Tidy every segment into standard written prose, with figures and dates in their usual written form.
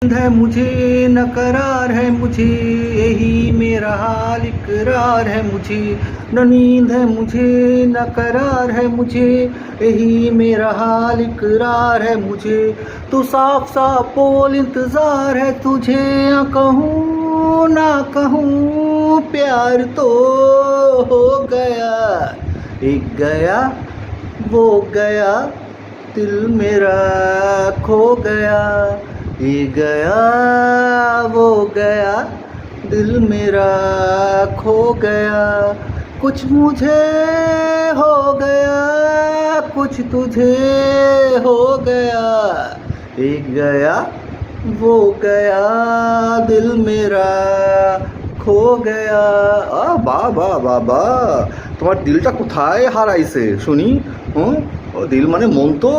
है मुझे न करार है मुझे, यही मेरा हाल इकरार है मुझे। न नींद है मुझे न करार है मुझे, यही मेरा हाल इकरार है मुझे। तू साफ साफ बोल इंतजार है तुझे, या कहूँ ना कहूँ प्यार तो हो गया। एक गया वो गया दिल मेरा खो गया। ये गया वो गया दिल मेरा खो गया। कुछ मुझे हो गया कुछ तुझे हो गया। एक गया वो गया दिल मेरा खो गया। বাবা বাবা, তোমার দিলটা কোথায় হারাইছে শুনি? ও দিল মানে মন তো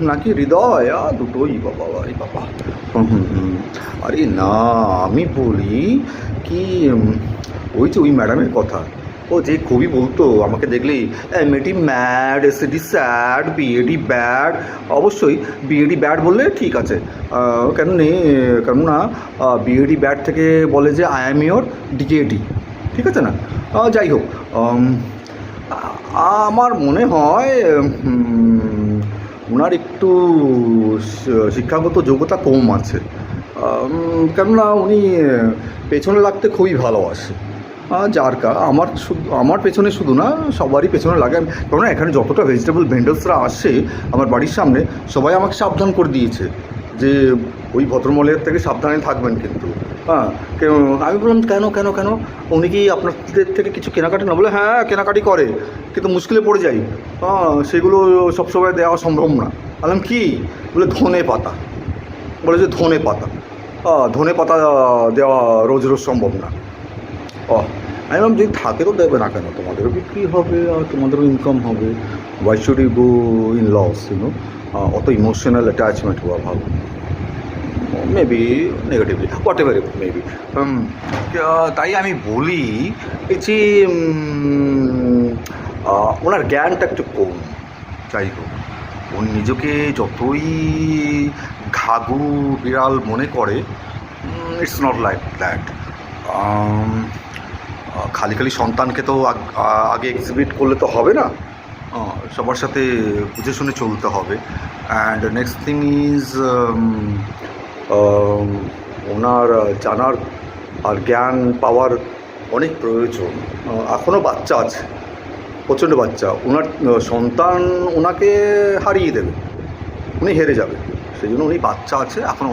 নাকি হৃদয়? দুটোই বাবা, আরে বাবা। আরে না, আমি বলি কি, ওই যে ওই ম্যাডামের কথা, ও যে কবি বলতো আমাকে দেখলেই M A D mad, S A D sad, B A D bad. অবশ্যই বিএডি ব্যাড বললে ঠিক আছে, কেননা বিএডি ব্যাড থেকে বলে যে আই অ্যাম ইয়োর ডিকেডি, ঠিক আছে না? যাই হোক, আমার মনে হয় ওনার একটু শিক্ষাগত যোগ্যতা কম আছে, কেননা উনি পেছনে লাগতে খুবই ভালোবাসে। আমার পেছনে শুধু না, সবারই পেছনে লাগে। কেননা এখানে যতটা ভেজিটেবল ভেন্ডার্সরা আসে আমার বাড়ির সামনে, সবাই আমাকে সাবধান করে দিয়েছে যে ওই ভদ্রমহলের থেকে সাবধানে থাকবেন কিন্তু। আমি বললাম কেন কেন কেন, উনি কি আপনাদের থেকে কিছু কেনাকাটি না? বলে হ্যাঁ কেনাকাটি করে, কিন্তু মুশকিলে পড়ে যাই, সেগুলো সবসময় দেওয়া সম্ভব না। বললাম কি? বলে ধনে পাতা, বলে যে ধনে পাতা দেওয়া রোজ রোজ সম্ভব না। আমি বললাম যদি থাকে তো দেবে না কেন, তোমাদেরও বিক্রি হবে আর তোমাদেরও ইনকাম হবে। Why should you go in loss, অত ইমোশনাল অ্যাটাচমেন্ট হওয়া ভালো। Maybe negatively, whatever maybe. তাই আমি বলি এই যে ওনার জ্ঞানটা একটু কম। যাই হোক, উনি নিজেকে যতই ঘাঘু বিড়াল মনে করে, ইটস নট লাইক দ্যাট। খালি খালি সন্তানকে তো আগে এক্সিবিট করলে তো হবে না, সবার সাথে বুঝে শুনে চলতে হবে। অ্যান্ড নেক্সট থিং ইজ, ওনার জানার আর জ্ঞান পাওয়ার অনেক প্রয়োজন। এখনও বাচ্চা আছে, প্রচণ্ড বাচ্চা। ওনার সন্তান ওনাকে হারিয়ে দেবে, উনি হেরে যাবে, সেই জন্য উনি বাচ্চা আছে এখনও।